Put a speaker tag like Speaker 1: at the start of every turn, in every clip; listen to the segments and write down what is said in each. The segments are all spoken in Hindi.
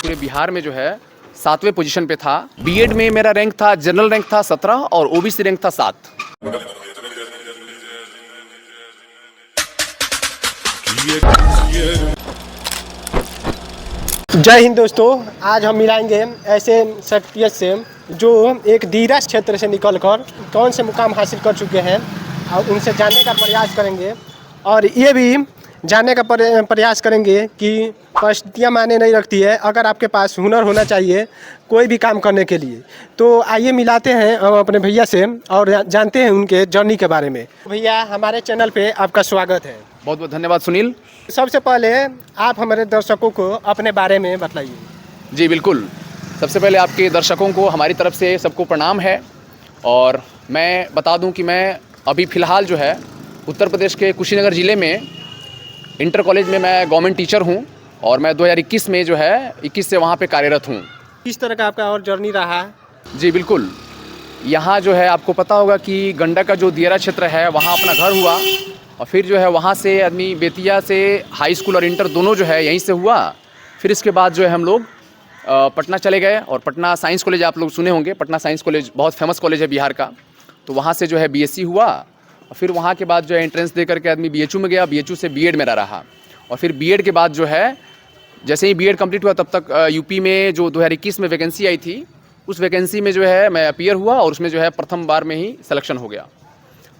Speaker 1: पूरे बिहार में जो है 7वें पोजीशन पे था। बीएड में मेरा रैंक था, जनरल रैंक था 17 और ओबीसी रैंक था 7।
Speaker 2: जय हिंद दोस्तों, आज हम मिलाएंगे ऐसे शख्सियत से जो एक धीरज क्षेत्र से निकलकर कौन से मुकाम हासिल कर चुके हैं और उनसे जानने का प्रयास करेंगे और ये भी जानने का प्रयास करेंगे कि परिस्थितियाँ मायने नहीं रखती है। अगर आपके पास हुनर होना चाहिए कोई भी काम करने के लिए, तो आइए मिलाते हैं हम अपने भैया से और जानते हैं उनके जर्नी के बारे में। भैया, हमारे चैनल पे आपका स्वागत है।
Speaker 1: बहुत बहुत धन्यवाद सुनील।
Speaker 2: सबसे पहले आप हमारे दर्शकों को अपने बारे में बताइए।
Speaker 1: जी बिल्कुल, सबसे पहले आपके दर्शकों को हमारी तरफ से सबको प्रणाम है। और मैं बता दूं कि मैं अभी फ़िलहाल जो है उत्तर प्रदेश के कुशीनगर ज़िले में इंटर कॉलेज में मैं गवर्नमेंट टीचर हूं और मैं 2021 में जो है 21 से वहां पे कार्यरत हूं।
Speaker 2: किस तरह का आपका और जर्नी रहा?
Speaker 1: जी बिल्कुल, यहाँ जो है आपको पता होगा कि गंडक का जो दियारा क्षेत्र है वहाँ अपना घर हुआ और फिर जो है वहाँ से आदमी बेतिया से हाई स्कूल और इंटर दोनों जो है यहीं से हुआ। फिर इसके बाद जो है हम लोग पटना चले गए और पटना साइंस कॉलेज आप लोग सुने होंगे, पटना साइंस कॉलेज बहुत फेमस कॉलेज है बिहार का। तो वहाँ से जो है बीएससी हुआ और फिर वहाँ के बाद जो है एंट्रेंस दे करके आदमी बीएचयू में गया, बीएचयू से बीएड मेरा रहा। और फिर बीएड के बाद जो है जैसे ही बीएड कंप्लीट हुआ तब तक यूपी में जो 2021 में वैकेंसी आई थी उस वैकेंसी में जो है मैं अपीयर हुआ और उसमें जो है प्रथम बार में ही सिलेक्शन हो गया।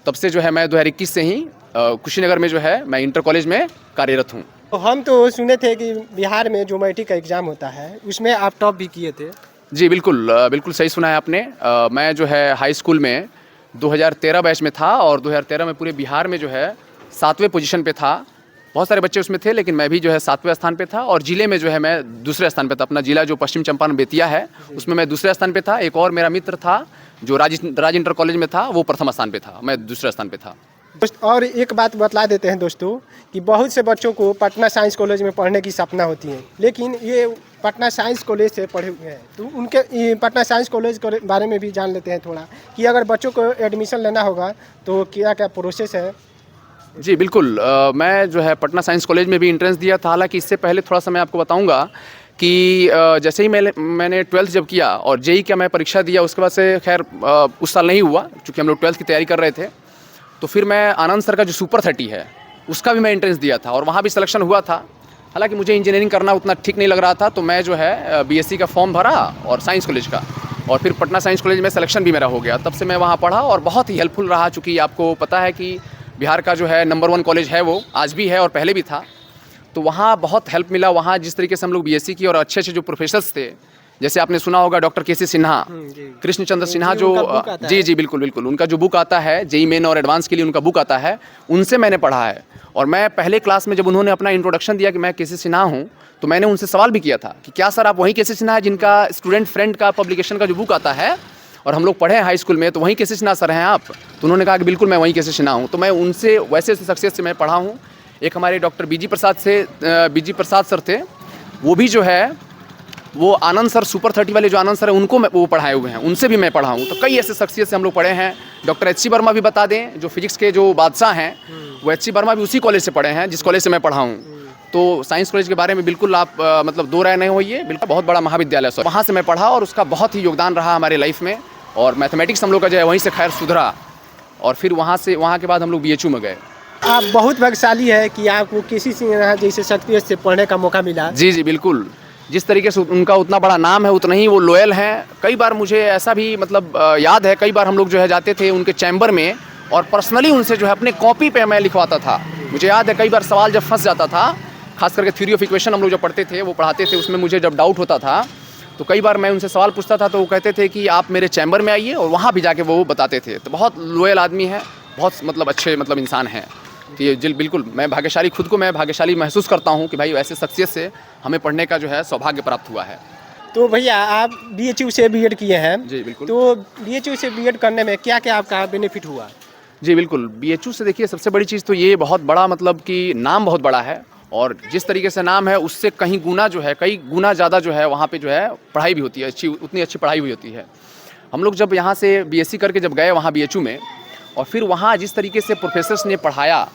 Speaker 1: तब से जो है मैं 2021 से ही कुशीनगर में जो है मैं इंटर कॉलेज में कार्यरत हूँ।
Speaker 2: तो हम तो सुने थे कि बिहार में जो मैट्रिक का एग्ज़ाम होता है उसमें आप टॉप भी किए थे।
Speaker 1: जी बिल्कुल, बिल्कुल सही सुना है आपने। मैं जो है हाई स्कूल में 2013 बैच में था और 2013 में पूरे बिहार में जो है 7वें पोजीशन पे था। बहुत सारे बच्चे उसमें थे लेकिन मैं भी जो है 7वें स्थान पे था और ज़िले में जो है मैं दूसरे स्थान पे था। अपना ज़िला जो पश्चिम चंपारण बेतिया है उसमें मैं दूसरे स्थान पे था। एक और मेरा मित्र था जो राज इंटर कॉलेज में था, वो प्रथम स्थान पे था, मैं दूसरे स्थान पे था।
Speaker 2: और एक बात बतला देते हैं दोस्तों कि बहुत से बच्चों को पटना साइंस कॉलेज में पढ़ने की सपना होती है, लेकिन ये पटना साइंस कॉलेज से पढ़े हुए हैं। तो उनके पटना साइंस कॉलेज के बारे में भी जान लेते हैं थोड़ा कि अगर बच्चों को एडमिशन लेना होगा तो क्या क्या प्रोसेस है।
Speaker 1: जी बिल्कुल, मैं जो है पटना साइंस कॉलेज में भी एंट्रेंस दिया था। हालांकि इससे पहले थोड़ा सा मैं आपको बताऊंगा कि जैसे ही मैंने 12th जब किया और जेई का मैं परीक्षा दिया, उसके बाद से खैर उस साल नहीं हुआ क्योंकि हम लोग 12th की तैयारी कर रहे थे। तो फिर मैं आनंद सर का जो सुपर 30 है उसका भी मैं एंट्रेंस दिया था और वहाँ भी सिलेक्शन हुआ था। हालांकि मुझे इंजीनियरिंग करना उतना ठीक नहीं लग रहा था, तो मैं जो है बीएससी का फॉर्म भरा और साइंस कॉलेज का, और फिर पटना साइंस कॉलेज में सिलेक्शन भी मेरा हो गया। तब से मैं वहाँ पढ़ा और बहुत ही हेल्पफुल रहा। चूँकि आपको पता है कि बिहार का जो है नंबर 1 कॉलेज है, वो आज भी है और पहले भी था। तो वहाँ बहुत हेल्प मिला। वहाँ जिस तरीके से हम लोग बीएससी की और अच्छे अच्छे जो प्रोफेसर्स थे, जैसे आपने सुना होगा डॉक्टर केसी सिन्हा, कृष्णचंद्र सिन्हा जो जी बिल्कुल बिल्कुल, उनका जो बुक आता है जेई मेन और एडवांस के लिए उनका बुक आता है, उनसे मैंने पढ़ा है। और मैं पहले क्लास में जब उन्होंने अपना इंट्रोडक्शन दिया कि मैं केसी सिन्हा हूँ, तो मैंने उनसे सवाल भी किया था कि क्या सर आप वही केसी सिन्हा है जिनका स्टूडेंट फ्रेंड का पब्लिकेशन का जो बुक आता है और हम लोग पढ़े हैं हाई स्कूल में, तो वहीं केसी सिन्हा सर हैं आप? तो उन्होंने कहा कि बिल्कुल मैं वहीं केसी सिन्हा हूँ। तो मैं उनसे वैसे सक्सेस से मैं पढ़ा हूँ। एक हमारे डॉक्टर बीजी प्रसाद सर थे, वो भी जो है वो आनंद सर सुपर 30 वाले जो आनंद सर है उनको वो पढ़ाए हुए हैं, उनसे भी मैं पढ़ा हूँ। तो कई ऐसे शख्सियत से हम लोग पढ़े हैं। डॉक्टर एच सी वर्मा भी बता दें, जो फिजिक्स के जो बादशाह हैं, वो एच सी वर्मा भी उसी कॉलेज से पढ़े हैं जिस कॉलेज से मैं पढ़ा हूँ। तो साइंस कॉलेज के बारे में बिल्कुल आप मतलब दो राय नहीं होइए, बिल्कुल बहुत बड़ा महाविद्यालय सर, वहाँ से मैं पढ़ा और उसका बहुत ही योगदान रहा हमारे लाइफ में। और मैथमेटिक्स हम लोग का जो है वहीं से खैर सुधरा और फिर वहाँ के बाद हम लोग बीएचयू में गए।
Speaker 2: आप बहुत भाग्यशाली है कि आपको किसी सिन्हा जैसे शख्सियत से पढ़ने का मौका मिला।
Speaker 1: जी बिल्कुल, जिस तरीके से उनका उतना बड़ा नाम है उतना ही वो लॉयल हैं। कई बार मुझे ऐसा भी मतलब याद है, कई बार हम लोग जो है जाते थे उनके चैम्बर में और पर्सनली उनसे जो है अपने कॉपी पे मैं लिखवाता था। मुझे याद है कई बार सवाल जब फंस जाता था, खास करके थ्योरी ऑफ इक्वेशन हम लोग जब पढ़ते थे, वो पढ़ाते थे, उसमें मुझे जब डाउट होता था तो कई बार मैं उनसे सवाल पूछता था तो वो कहते थे कि आप मेरे चैम्बर में आइए, और वहाँ भी जाके वो बताते थे। तो बहुत लॉयल आदमी है, बहुत मतलब अच्छे मतलब इंसान हैं। तो ये बिल्कुल मैं भाग्यशाली, खुद को मैं भाग्यशाली महसूस करता हूँ कि भाई ऐसे शख्सियत से हमें पढ़ने का जो है सौभाग्य प्राप्त हुआ है।
Speaker 2: तो भैया आप बीएचयू से बीएड किए हैं।
Speaker 1: जी बिल्कुल।
Speaker 2: तो बीएचयू से बीएड करने में क्या क्या आपका बेनिफिट हुआ?
Speaker 1: जी बिल्कुल, बीएचयू से देखिए सबसे बड़ी चीज़ तो ये बहुत बड़ा मतलब कि नाम बहुत बड़ा है और जिस तरीके से नाम है उससे कहीं गुना जो है, कई गुना ज़्यादा जो है वहाँ पे जो है पढ़ाई भी होती है, उतनी अच्छी पढ़ाई हुई होती है। हम लोग जब यहाँ से बीएससी करके जब गए वहाँ बीएचयू में, और फिर वहाँ जिस तरीके से प्रोफेसर्स ने पढ़ाया,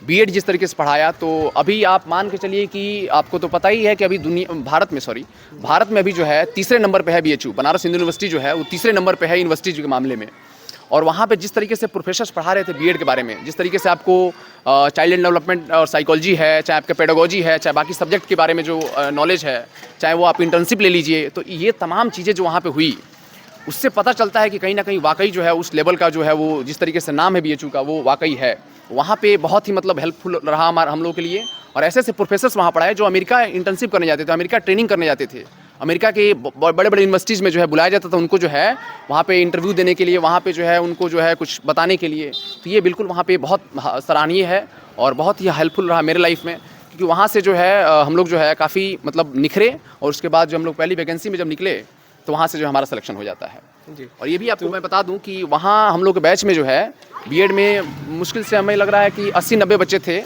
Speaker 1: बीएड जिस तरीके से पढ़ाया, तो अभी आप मान के चलिए कि आपको तो पता ही है कि अभी भारत में अभी जो है तीसरे नंबर पे है बीएचयू, बनारस हिंदू यूनिवर्सिटी जो है वो तीसरे नंबर पे है यूनिवर्सिटी के मामले में। और वहाँ पे जिस तरीके से प्रोफेसर्स पढ़ा रहे थे बीएड के बारे में, जिस तरीके से आपको चाइल्ड डेवलपमेंट और साइकोलॉजी है, चाहे आपका पेडागोजी है, चाहे बाकी सब्जेक्ट के बारे में जो नॉलेज है, चाहे वो आप इंटर्नशिप ले लीजिए, तो ये तमाम चीज़ें जो वहाँ पे हुई, उससे पता चलता है कि कहीं ना कहीं वाकई जो है उस लेवल का जो है वो जिस तरीके से नाम है बीएचयू का वो वाकई है। वहाँ पे बहुत ही मतलब हेल्पफुल रहा हम लोग के लिए। और ऐसे ऐसे प्रोफेसर्स वहाँ पढ़ाए जो अमेरिका इंटर्नशिप करने जाते थे, अमेरिका ट्रेनिंग करने जाते थे, अमेरिका के बड़े बड़े यूनिवर्सिटीज़ में जो है बुलाया जाता था उनको जो है वहाँ पे इंटरव्यू देने के लिए, वहाँ पे जो है उनको जो है कुछ बताने के लिए। तो ये बिल्कुल वहाँ पे बहुत सराहनीय है और बहुत ही हेल्पफुल रहा मेरे लाइफ में, क्योंकि वहाँ से जो है हम लोग जो है काफ़ी मतलब निखरे, और उसके बाद जो हम लोग पहली वैकेंसी में जब निकले तो वहाँ से जो हमारा सिलेक्शन हो जाता है जी। और ये भी आपको मैं बता दूं कि वहाँ हम लोग के बैच में जो है बीएड में मुश्किल से हमें लग रहा है कि 80-90 बच्चे थे,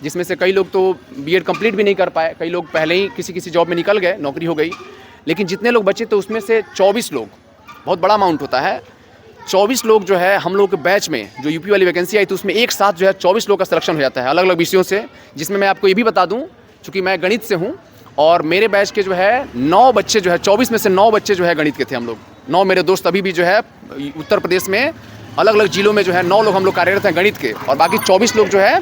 Speaker 1: जिसमें से कई लोग तो बीएड कंप्लीट भी नहीं कर पाए, कई लोग पहले ही किसी जॉब में निकल गए, नौकरी हो गई। लेकिन जितने लोग बचे तो उसमें से 24 लोग, बहुत बड़ा अमाउंट होता है, 24 लोग जो है हम लोग के बैच में जो यूपी वाली वैकेंसी आई थी उसमें एक साथ जो है 24 लोग का सिलेक्शन हो जाता है अलग अलग विषयों से। जिसमें मैं आपको ये भी बता दूँ, चूँकि मैं गणित से हूँ और मेरे बैच के जो है 9 बच्चे जो है 24 में से 9 बच्चे जो है गणित के थे। हम लोग 9 मेरे दोस्त अभी भी जो है उत्तर प्रदेश में अलग अलग जिलों में जो है 9 लोग हम लोग कार्यरत हैं गणित के, और बाकी 24 लोग जो है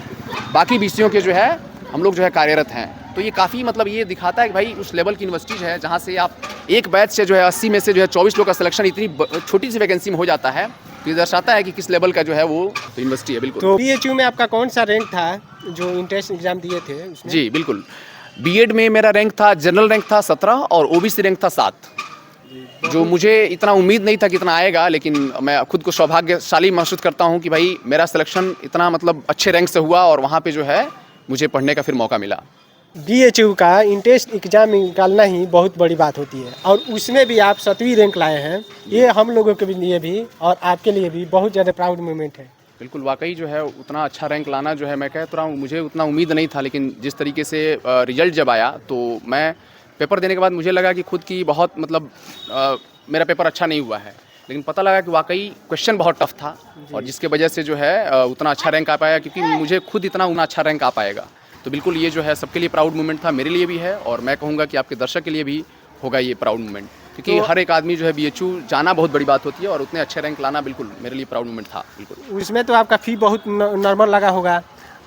Speaker 1: बाकी विषयों के जो है हम लोग जो है कार्यरत हैं। तो ये काफ़ी मतलब ये दिखाता है कि भाई उस लेवल की यूनिवर्सिटीज़ है जहाँ से आप एक बैच से जो है 80 में से जो है 24 लोग का सिलेक्शन इतनी छोटी सी वैकेंसी में हो जाता है, तो ये दर्शाता है कि किस लेवल का जो है वो यूनिवर्सिटी है। बिल्कुल।
Speaker 2: तो बीएचयू में आपका कौन सा रैंक था जो इंट्रेंस एग्जाम दिए थे उसमें?
Speaker 1: जी बिल्कुल, बीएड में मेरा रैंक था, जनरल रैंक था 17 और ओबीसी रैंक था 7, जो मुझे इतना उम्मीद नहीं था कि इतना आएगा। लेकिन मैं खुद को सौभाग्यशाली महसूस करता हूँ कि भाई मेरा सिलेक्शन इतना मतलब अच्छे रैंक से हुआ और वहाँ पे जो है मुझे पढ़ने का फिर मौका मिला।
Speaker 2: बीएचयू का इंट्रेंस एग्जाम निकालना ही बहुत बड़ी बात होती है, और उसमें भी आप 7वीं रैंक लाए हैं। ये हम लोगों के लिए भी और आपके लिए भी बहुत ज़्यादा प्राउड मोमेंट है।
Speaker 1: बिल्कुल, वाकई जो है उतना अच्छा रैंक लाना जो है, मैं कह तो रहा हूँ मुझे उतना उम्मीद नहीं था, लेकिन जिस तरीके से रिजल्ट जब आया तो मैं पेपर देने के बाद मुझे लगा कि खुद की बहुत मतलब मेरा पेपर अच्छा नहीं हुआ है, लेकिन पता लगा कि वाकई क्वेश्चन बहुत टफ था और जिसके वजह से जो है उतना अच्छा रैंक आ पाया, क्योंकि मुझे खुद इतना अच्छा रैंक आ पाएगा। तो बिल्कुल ये जो है सबके लिए प्राउड मोमेंट था, मेरे लिए भी है और मैं कहूँगा कि आपके दर्शक के लिए भी होगा ये प्राउड मोमेंट, क्योंकि हर एक आदमी जो है बीएचयू जाना बहुत बड़ी बात होती है और उतने अच्छे रैंक लाना बिल्कुल मेरे लिए प्राउड मोमेंट था। बिल्कुल।
Speaker 2: उसमें तो आपका फ़ी बहुत नॉर्मल लगा होगा,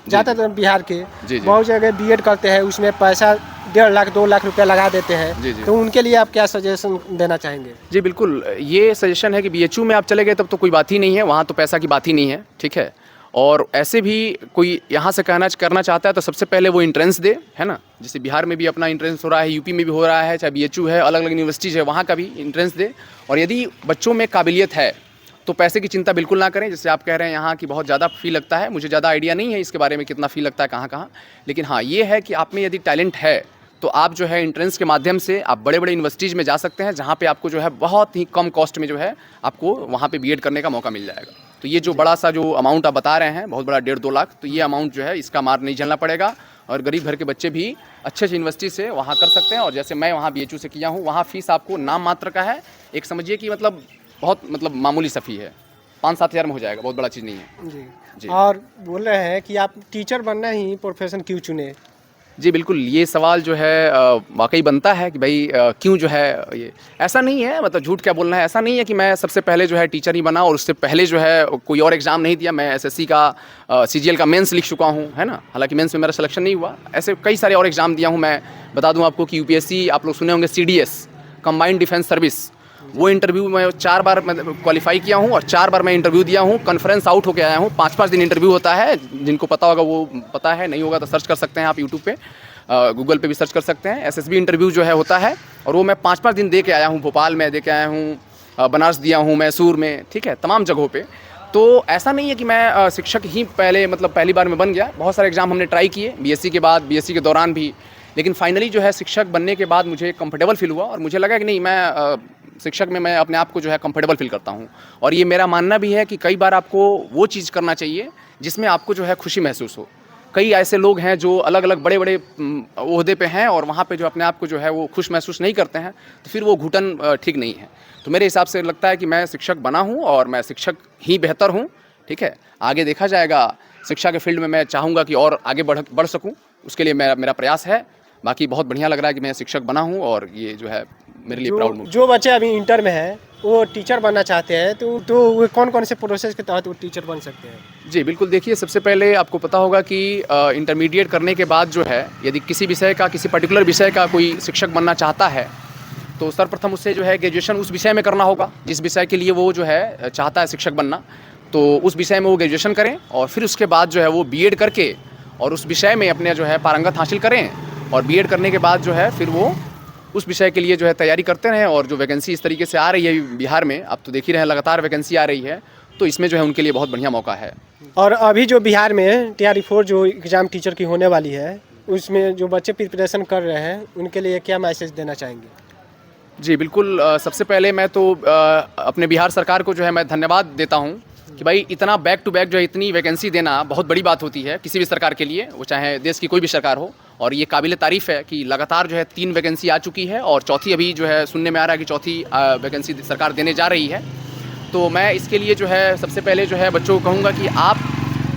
Speaker 2: ज़्यादातर बिहार के
Speaker 1: जी।
Speaker 2: बहुत जगह बीएड करते हैं उसमें पैसा 1.5 लाख 2 लाख रुपया लगा देते हैं।
Speaker 1: जी।
Speaker 2: तो उनके लिए आप क्या सजेशन देना चाहेंगे?
Speaker 1: जी बिल्कुल, ये सजेशन है कि बीएचयू में आप चले गए तब तो कोई बात ही नहीं है, वहाँ तो पैसा की बात ही नहीं है, ठीक है। और ऐसे भी कोई यहाँ से करना चाहता है तो सबसे पहले वो इंट्रेंस दे, है ना। जैसे बिहार में भी अपना इंट्रेंस हो रहा है, यूपी में भी हो रहा है, चाहे बीएचयू है, अलग अलग यूनिवर्सिटीज़ है, वहाँ का भी इंट्रेंस दे। और यदि बच्चों में काबिलियत है तो पैसे की चिंता बिल्कुल ना करें। जैसे आप कह रहे हैं यहाँ की बहुत ज़्यादा फ़ी लगता है, मुझे ज़्यादा आइडिया नहीं है इसके बारे में कितना फ़ी लगता है कहाँ, लेकिन हाँ ये है कि आप में यदि टैलेंट है तो आप जो है इंट्रेंस के माध्यम से आप बड़े बड़े यूनिवर्सिटीज़ में जा सकते हैं, जहाँ पे आपको जो है बहुत ही कम कॉस्ट में जो है आपको वहाँ पे बीएड करने का मौका मिल जाएगा। तो ये जो बड़ा सा जो अमाउंट आप बता रहे हैं, बहुत बड़ा 1.5-2 लाख, तो ये अमाउंट जो है इसका मार नहीं झेलना पड़ेगा और गरीब घर के बच्चे भी अच्छे यूनिवर्सिटी से वहाँ कर सकते हैं। और जैसे मैं वहाँ बीएचयू से किया हूँ, वहाँ फीस आपको नाम मात्र का है, एक समझिए कि मतलब बहुत मतलब मामूली सा फी है, 5-7 हज़ार में हो जाएगा, बहुत बड़ा चीज़ नहीं है
Speaker 2: जी। और बोल रहे हैं कि आप टीचर बनना ही प्रोफेशन क्यों चुने?
Speaker 1: जी बिल्कुल, ये सवाल जो है वाकई बनता है कि भाई क्यों जो है ये, ऐसा नहीं है, मतलब झूठ क्या बोलना है, ऐसा नहीं है कि मैं सबसे पहले जो है टीचर ही बना और उससे पहले जो है कोई और एग्ज़ाम नहीं दिया। मैं एसएससी का सीजीएल का मेंस लिख चुका हूँ, है ना। हालांकि मेंस में मेरा सिलेक्शन नहीं हुआ, ऐसे कई सारे और एग्ज़ाम दिया हूँ। मैं बता दूँ आपको कि यूपीएससी, आप लोग सुने होंगे सीडीएस, कंबाइंड डिफेंस सर्विस, वो इंटरव्यू मैं 4 बार क्वालिफाई किया हूँ और 4 बार मैं इंटरव्यू दिया हूँ, कॉन्फ्रेंस आउट होकर आया हूँ। 5-5 दिन इंटरव्यू होता है, जिनको पता होगा वो पता है, नहीं होगा तो सर्च कर सकते हैं आप यूट्यूब पे, गूगल पे भी सर्च कर सकते हैं। एसएसबी इंटरव्यू जो है होता है और वो मैं 5-5 दिन दे के आया हूँ। भोपाल में दे के आया हूँ, बनारस दिया हूँ, मैसूर में, ठीक है, तमाम जगहों पे। तो ऐसा नहीं है कि मैं शिक्षक ही पहली बार में बन गया। बहुत सारे एग्ज़ाम हमने ट्राई किए बीएससी के बाद, बीएससी के दौरान भी, लेकिन फाइनली जो है शिक्षक बनने के बाद मुझे कंफर्टेबल फील हुआ और मुझे लगा कि नहीं, मैं शिक्षक में मैं अपने आप को जो है कंफर्टेबल फील करता हूँ। और ये मेरा मानना भी है कि कई बार आपको वो चीज़ करना चाहिए जिसमें आपको जो है खुशी महसूस हो। कई ऐसे लोग हैं जो अलग अलग बड़े बड़े ओहदे पे हैं और वहाँ पे जो अपने आप को जो है वो खुश महसूस नहीं करते हैं, तो फिर वो घुटन ठीक नहीं है। तो मेरे हिसाब से लगता है कि मैं शिक्षक बना हूँ और मैं शिक्षक ही बेहतर हूँ, ठीक है। आगे देखा जाएगा, शिक्षा के फील्ड में मैं चाहूँगा कि और आगे बढ़ सकूँ, उसके लिए मेरा प्रयास है। बाकी बहुत बढ़िया लग रहा है कि मैं शिक्षक बना हूँ और ये जो है मेरे लिए प्राउड मोमेंट।
Speaker 2: जो बच्चे अभी इंटर में हैं वो टीचर बनना चाहते हैं तो वो कौन कौन से प्रोसेस के तहत वो टीचर बन सकते हैं?
Speaker 1: जी बिल्कुल, देखिए सबसे पहले आपको पता होगा कि इंटरमीडिएट करने के बाद जो है यदि किसी विषय का, किसी पर्टिकुलर विषय का कोई शिक्षक बनना चाहता है तो सर्वप्रथम उससे जो है ग्रेजुएशन उस विषय में करना होगा जिस विषय के लिए वो जो है चाहता है शिक्षक बनना। तो उस विषय में वो ग्रेजुएशन करें और फिर उसके बाद जो है वो बीएड करके और उस विषय में अपने जो है पारंगत हासिल करें और बीएड करने के बाद जो है फिर वो उस विषय के लिए जो है तैयारी करते रहें। और जो वैकेंसी इस तरीके से आ रही है बिहार में, आप तो देख ही रहे हैं लगातार वैकेंसी आ रही है, तो इसमें जो है उनके लिए बहुत बढ़िया मौका है।
Speaker 2: और अभी जो बिहार में TRE 4 जो एग्ज़ाम टीचर की होने वाली है उसमें जो बच्चे प्रिपरेशन कर रहे हैं उनके लिए क्या मैसेज देना चाहेंगे?
Speaker 1: जी बिल्कुल, सबसे पहले मैं तो अपने बिहार सरकार को जो है मैं धन्यवाद देता हूँ कि भाई इतना बैक टू बैक जो है इतनी वैकेंसी देना बहुत बड़ी बात होती है किसी भी सरकार के लिए, वो चाहे देश की कोई भी सरकार हो। और ये काबिल तारीफ़ है कि लगातार जो है 3 वैकेंसी आ चुकी है और चौथी अभी जो है सुनने में आ रहा है कि चौथी वैकेंसी सरकार देने जा रही है। तो मैं इसके लिए जो है सबसे पहले जो है बच्चों को कहूँगा कि आप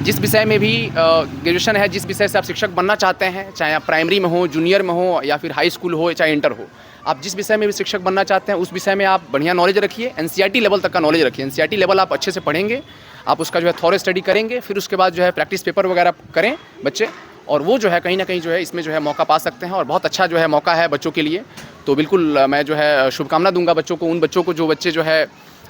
Speaker 1: जिस विषय में भी ग्रेजुएशन है, जिस विषय से आप शिक्षक बनना चाहते हैं, चाहे आप प्राइमरी में हो, जूनियर में हो या फिर हाई स्कूल हो, चाहे इंटर हो, आप जिस विषय में भी शिक्षक बनना चाहते हैं उस विषय में आप बढ़िया नॉलेज रखिए। NCERT लेवल तक का नॉलेज रखिए। NCERT लेवल आप अच्छे से पढ़ेंगे, आप उसका जो है थॉरो स्टडी करेंगे, फिर उसके बाद जो है प्रैक्टिस पेपर वगैरह करें बच्चे, और वो जो है कहीं ना कहीं जो है इसमें जो है मौका पा सकते हैं और बहुत अच्छा जो है मौका है बच्चों के लिए। तो बिल्कुल मैं जो है शुभकामना दूंगा बच्चों को, उन बच्चों को जो बच्चे जो है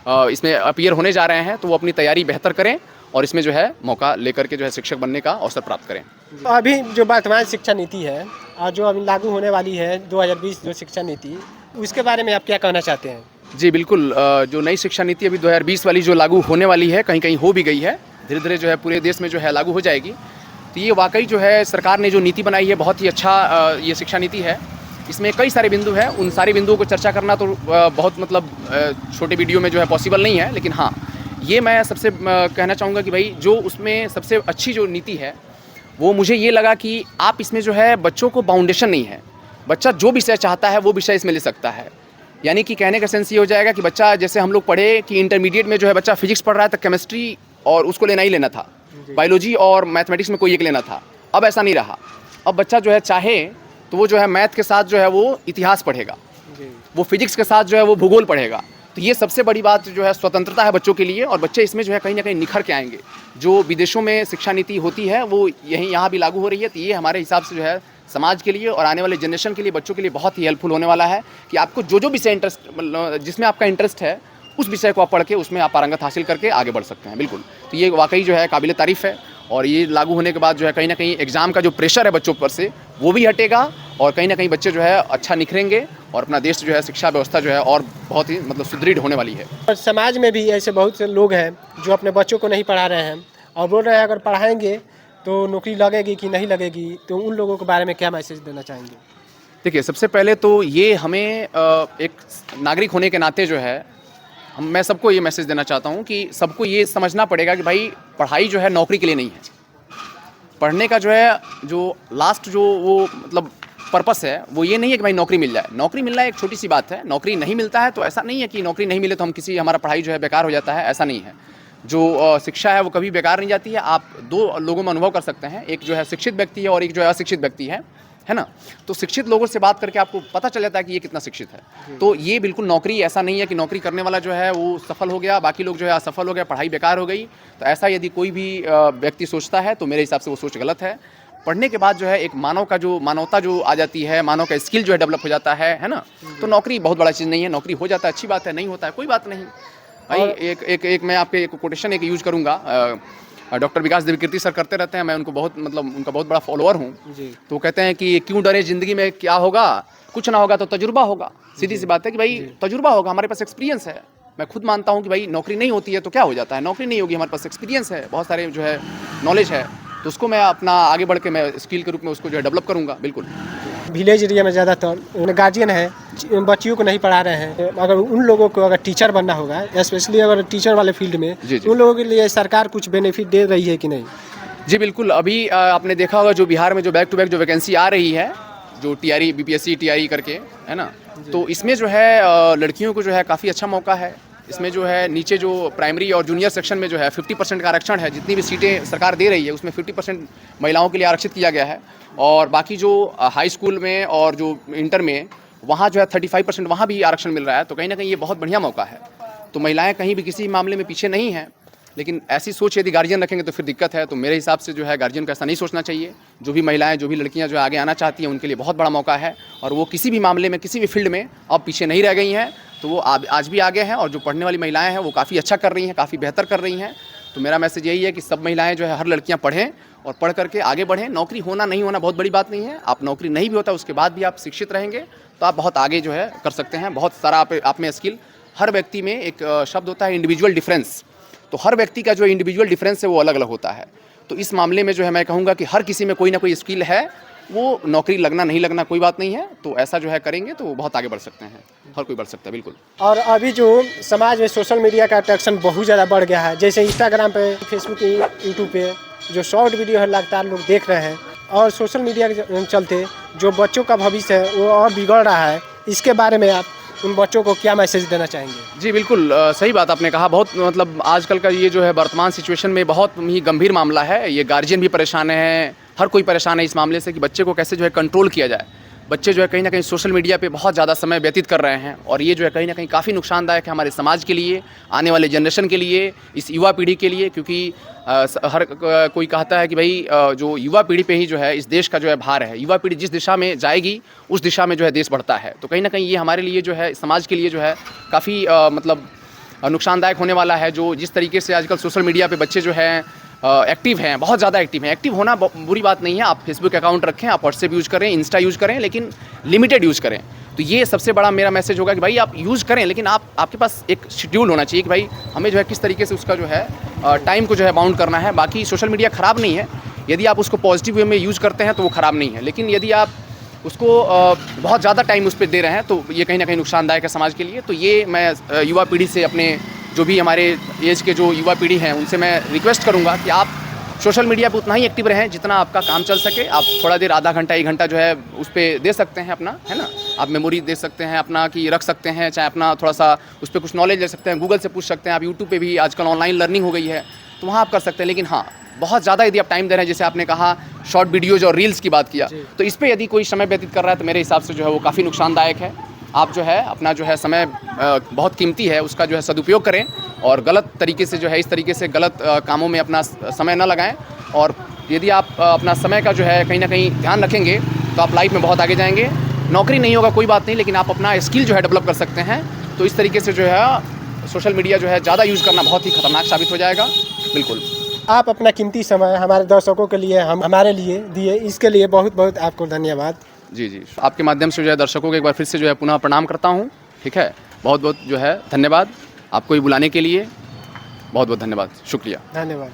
Speaker 1: इसमें अपीयर होने जा रहे हैं, तो वो अपनी तैयारी बेहतर करें और इसमें जो है मौका लेकर के जो है शिक्षक बनने का अवसर प्राप्त करें।
Speaker 2: अभी जो वर्तमान शिक्षा नीति है और जो अभी लागू होने वाली है 2020 जो शिक्षा नीति, उसके बारे में आप क्या कहना चाहते हैं?
Speaker 1: जी बिल्कुल, जो नई शिक्षा नीति अभी 2020 वाली जो लागू होने वाली है, कहीं कहीं हो भी गई है, धीरे धीरे जो है पूरे देश में जो है लागू हो जाएगी। तो ये वाकई जो है सरकार ने जो नीति बनाई है बहुत ही अच्छा ये शिक्षा नीति है। इसमें कई सारे बिंदु हैं, उन सारे बिंदुओं को चर्चा करना तो बहुत मतलब छोटे वीडियो में जो है पॉसिबल नहीं है, लेकिन हाँ ये मैं सबसे कहना चाहूँगा कि भाई जो उसमें सबसे अच्छी जो नीति है वो मुझे ये लगा कि आप इसमें जो है बच्चों को बाउंडेशन नहीं है, बच्चा जो विषय चाहता है वो विषय इसमें ले सकता है। यानी कि कहने का सेंस ये हो जाएगा कि बच्चा, जैसे हम लोग पढ़े कि इंटरमीडिएट में जो है बच्चा फिजिक्स पढ़ रहा है तो केमिस्ट्री और उसको लेना ही लेना था, बायोलॉजी और मैथमेटिक्स में कोई एक लेना था। अब ऐसा नहीं रहा, अब बच्चा जो है चाहे तो वो जो है मैथ के साथ जो है वो इतिहास पढ़ेगा, वो फिजिक्स के साथ जो है वो भूगोल पढ़ेगा। तो ये सबसे बड़ी बात जो है स्वतंत्रता है बच्चों के लिए, और बच्चे इसमें जो है कहीं ना कहीं निखर के आएंगे। जो विदेशों में शिक्षा नीति होती है वो यहाँ भी लागू हो रही है, तो ये हमारे हिसाब से जो है समाज के लिए और आने वाले जनरेशन के लिए, बच्चों के लिए बहुत ही हेल्पफुल होने वाला है कि आपको जो विषय जिसमें आपका इंटरेस्ट है उस विषय को आप पढ़ के उसमें आप पारंगत हासिल करके आगे बढ़ सकते हैं। बिल्कुल, तो ये वाकई जो है काबिल तारीफ़ है। और ये लागू होने के बाद जो है कहीं ना कहीं एग्ज़ाम का जो प्रेशर है बच्चों पर से वो भी हटेगा और कहीं ना कहीं बच्चे जो है अच्छा निखरेंगे और अपना देश जो है शिक्षा व्यवस्था जो है और बहुत ही मतलब सुदृढ़ होने वाली है।
Speaker 2: और समाज में भी ऐसे बहुत से लोग हैं जो अपने बच्चों को नहीं पढ़ा रहे हैं और बोल रहे हैं अगर पढ़ाएंगे तो नौकरी लगेगी कि नहीं लगेगी, तो उन लोगों के बारे में क्या मैसेज देना चाहेंगे?
Speaker 1: देखिए, सबसे पहले तो ये हमें एक नागरिक होने के नाते जो है मैं सबको ये मैसेज देना चाहता हूँ कि सबको ये समझना पड़ेगा कि भाई पढ़ाई जो है नौकरी के लिए नहीं है। पढ़ने का जो है जो लास्ट जो वो मतलब पर्पस है वो ये नहीं है कि भाई नौकरी मिल जाए। नौकरी मिलना एक छोटी सी बात है, नौकरी नहीं मिलता है तो ऐसा नहीं है कि नौकरी नहीं मिले तो हम हमारा पढ़ाई जो है बेकार हो जाता है, ऐसा नहीं है। जो शिक्षा है वो कभी बेकार नहीं जाती है। आप 2 लोगों में अनुभव कर सकते हैं, एक जो है शिक्षित व्यक्ति है और एक जो है अशिक्षित व्यक्ति है ना। तो शिक्षित लोगों से बात करके आपको पता चल जाता है कि ये कितना शिक्षित है। तो ये बिल्कुल नौकरी ऐसा नहीं है कि नौकरी करने वाला जो है वो सफल हो गया, बाकी लोग जो है असफल हो गया, पढ़ाई बेकार हो गई। तो ऐसा यदि कोई भी व्यक्ति सोचता है तो मेरे हिसाब से वो सोच गलत है। पढ़ने के बाद जो है एक मानवता जो आ जाती है, मानव का स्किल जो है डेवलप हो जाता है ना। तो नौकरी बहुत बड़ा चीज़ नहीं है, नौकरी हो जाता है अच्छी बात है, नहीं होता है कोई बात नहीं भाई। एक मैं आपके एक कोटेशन एक यूज करूँगा, डॉक्टर विकास देवकीर्ति सर करते रहते हैं, मैं उनको बहुत मतलब उनका बहुत बड़ा फॉलोअर हूँ। तो कहते हैं कि क्यों डरे, ज़िंदगी में क्या होगा, कुछ ना होगा तो तजुर्बा होगा। सीधी सी बात है कि भाई तजुर्बा होगा, हमारे पास एक्सपीरियंस है। मैं खुद मानता हूँ कि भाई नौकरी नहीं होती है तो क्या हो जाता है, नौकरी नहीं होगी, हमारे पास एक्सपीरियंस है, बहुत सारे जो है नॉलेज है, तो उसको मैं अपना आगे बढ़ के मैं स्किल के रूप में उसको जो है डेवलप करूँगा। बिल्कुल,
Speaker 2: विलेज एरिया में ज़्यादातर गार्जियन है बच्चियों को नहीं पढ़ा रहे हैं, अगर उन लोगों को अगर टीचर बनना होगा, स्पेशली अगर टीचर वाले फील्ड में, तो उन लोगों के लिए सरकार कुछ बेनिफिट दे रही है कि नहीं?
Speaker 1: जी बिल्कुल, अभी आपने देखा होगा जो बिहार में जो बैक टू बैक जो वैकेंसी आ रही है, जो BPSC TRE करके है ना, तो इसमें जो है लड़कियों को जो है काफ़ी अच्छा मौका है। इसमें जो है नीचे जो प्राइमरी और जूनियर सेक्शन में जो है 50% का आरक्षण है। जितनी भी सीटें सरकार दे रही है उसमें 50% महिलाओं के लिए आरक्षित किया गया है। और बाकी जो हाई स्कूल में और जो इंटर में वहाँ जो है 35% वहाँ भी आरक्षण मिल रहा है। तो कहीं ना कहीं ये बहुत बढ़िया मौका है। तो महिलाएं कहीं भी किसी मामले में पीछे नहीं हैं। लेकिन ऐसी सोच यदि गार्जियन रखेंगे तो फिर दिक्कत है। तो मेरे हिसाब से जो है गार्जियन को ऐसा नहीं सोचना चाहिए। जो भी महिलाएं, जो भी लड़कियां जो आगे आना चाहती हैं उनके लिए बहुत बड़ा मौका है। और वो किसी भी मामले में, किसी भी फील्ड में अब पीछे नहीं रह गई हैं। तो वो आज भी आगे हैं। और जो पढ़ने वाली महिलाएं हैं वो काफ़ी अच्छा कर रही हैं, काफ़ी बेहतर कर रही हैं। तो मेरा मैसेज यही है कि सब महिलाएं जो है, हर लड़कियां पढ़ें और पढ़ करके आगे बढ़ें। नौकरी होना नहीं होना बहुत बड़ी बात नहीं है। आप नौकरी नहीं भी होता उसके बाद भी आप शिक्षित रहेंगे तो आप बहुत आगे जो है कर सकते हैं। बहुत सारा आप में स्किल, हर व्यक्ति में एक शब्द होता है इंडिविजुअल डिफरेंस। तो हर व्यक्ति का जो इंडिविजुअल डिफरेंस है वो अलग अलग होता है। तो इस मामले में जो है मैं कहूँगा कि हर किसी में कोई ना कोई स्किल है। वो नौकरी लगना नहीं लगना कोई बात नहीं है। तो ऐसा जो है करेंगे तो बहुत आगे बढ़ सकते हैं। हर कोई बढ़ सकता है, बिल्कुल।
Speaker 2: और अभी जो समाज में सोशल मीडिया का अट्रैक्शन बहुत ज़्यादा बढ़ गया है। जैसे इंस्टाग्राम पे, फेसबुक, यूट्यूब पे जो शॉर्ट वीडियो है लगातार लोग देख रहे हैं। और सोशल मीडिया के चलते जो बच्चों का भविष्य है वो और बिगड़ रहा है। इसके बारे में आप उन बच्चों को क्या मैसेज देना चाहेंगे?
Speaker 1: जी बिल्कुल, सही बात आपने कहा। बहुत मतलब आजकल का ये जो है वर्तमान सिचुएशन में बहुत ही गंभीर मामला है। ये गार्जियन भी परेशान है, हर कोई परेशान है इस मामले से कि बच्चे को कैसे जो है कंट्रोल किया जाए। बच्चे जो है कहीं ना कहीं सोशल मीडिया पे बहुत ज़्यादा समय व्यतीत कर रहे हैं। और ये जो है कहीं ना कहीं काफ़ी नुकसानदायक है हमारे समाज के लिए, आने वाले जनरेशन के लिए, इस युवा पीढ़ी के लिए। क्योंकि हर कोई कहता है कि भाई जो युवा पीढ़ी पे ही जो है इस देश का जो है भार है। युवा पीढ़ी जिस दिशा में जाएगी उस दिशा में जो है देश बढ़ता है। तो कहीं ना कहीं ये हमारे लिए जो है, समाज के लिए जो है काफ़ी मतलब नुकसानदायक होने वाला है। जो जिस तरीके से आजकल सोशल मीडिया पे बच्चे जो हैं एक्टिव हैं, बहुत ज़्यादा एक्टिव हैं। एक्टिव होना बुरी बात नहीं है। आप फेसबुक अकाउंट रखें, आप व्हाट्सएप यूज़ करें, इंस्टा यूज़ करें, लेकिन लिमिटेड यूज़ करें। तो ये सबसे बड़ा मेरा मैसेज होगा कि भाई आप यूज़ करें, लेकिन आपके पास एक शेड्यूल होना चाहिए कि भाई हमें जो है किस तरीके से उसका जो है टाइम को जो है बाउंड करना है। बाकी सोशल मीडिया ख़राब नहीं है। यदि आप उसको पॉजिटिव वे में यूज़ करते हैं तो वो ख़राब नहीं है। लेकिन यदि आप उसको बहुत ज़्यादा टाइम उस पर दे रहे हैं तो ये कहीं ना कहीं नुकसानदायक है समाज के लिए। तो ये मैं युवा पीढ़ी से, अपने जो भी हमारे एज के जो युवा पीढ़ी हैं उनसे मैं रिक्वेस्ट करूँगा कि आप सोशल मीडिया पे उतना ही एक्टिव रहें जितना आपका काम चल सके। आप थोड़ा देर, आधा घंटा, 1 घंटा जो है उस पर दे सकते हैं अपना, है ना। आप मेमोरी दे सकते हैं अपना कि रख सकते हैं, चाहे अपना थोड़ा सा उस पर कुछ नॉलेज ले सकते हैं, गूगल से पूछ सकते हैं। आप यूट्यूब पे भी आजकल ऑनलाइन लर्निंग हो गई है तो वहाँ आप कर सकते हैं। लेकिन हाँ, बहुत ज़्यादा यदि आप टाइम दे रहे हैं, जैसे आपने कहा शॉर्ट वीडियोज़ और रील्स की बात किया, तो इस पर यदि कोई समय व्यतीत कर रहा है तो मेरे हिसाब से जो है वो काफ़ी नुकसानदायक है। आप जो है अपना जो है समय बहुत कीमती है, उसका जो है सदुपयोग करें और गलत तरीके से जो है, इस तरीके से गलत कामों में अपना समय न लगाएं। और यदि आप अपना समय का जो है कहीं ना कहीं ध्यान रखेंगे तो आप लाइफ में बहुत आगे जाएंगे। नौकरी नहीं होगा कोई बात नहीं, लेकिन आप अपना स्किल जो है डेवलप कर सकते हैं। तो इस तरीके से जो है सोशल मीडिया जो है ज़्यादा यूज़ करना बहुत ही खतरनाक साबित हो जाएगा। बिल्कुल।
Speaker 2: आप अपना कीमती समय हमारे दर्शकों के लिए, हमारे लिए दिए, इसके लिए बहुत बहुत आपको धन्यवाद।
Speaker 1: जी जी, आपके माध्यम से जो है दर्शकों को एक बार फिर से जो है पुनः प्रणाम करता हूँ। ठीक है, बहुत बहुत जो है धन्यवाद आपको ये बुलाने के लिए। बहुत बहुत धन्यवाद, शुक्रिया।
Speaker 2: धन्यवाद।